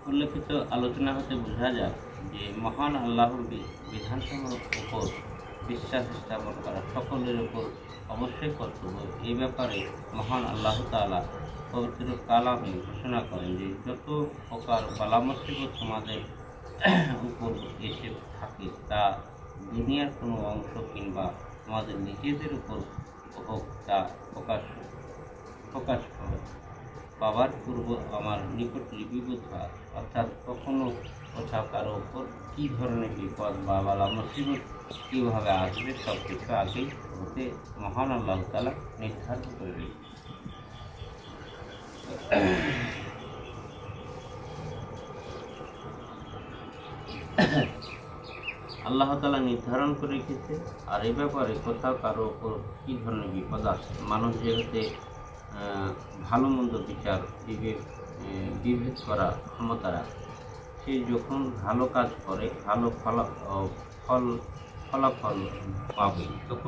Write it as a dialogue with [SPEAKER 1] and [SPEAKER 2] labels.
[SPEAKER 1] উল্লেখিত আলোচনা হতে বোঝা যায় যে মহান আল্লাহর বিধানসমূহের উপর বিশ্বাস স্থাপন করা সকলের উপর অবশ্যই কর্তব্য। এই ব্যাপারে মহান আল্লাহ তাআলা পবিত্র কালামে ঘোষণা করেন যে যত প্রকার বালা মুসিবত তোমাদের উপর এসে থাকে তা দুনিয়ার কোনো অংশ কিংবা তোমাদের নিজেদের উপর হোক তা প্রকাশ পাবার পূর্ব আমার নিকট লিপিবদ্ধ আছে। অর্থাৎ কখনো কোথাও কারো ওপর কী ধরনের বিপদ বা বালা মুসিবত কীভাবে আসবে সব কিছু আগেই হতে মহান আল্লাহ তাআলা নির্ধারণ করে রেখেছে। আল্লাহ তাআলা নির্ধারণ করে রেখেছে। আর এই ব্যাপারে কোথাও কারো ওপর কী ধরনের বিপদ আসে, মানুষ যেহেতু ভালো মন্দ বিচার বিভেদ করা ক্ষমতা রাখে, সে যখন ভালো কাজ করে ভালো ফলাফল পাবে তখন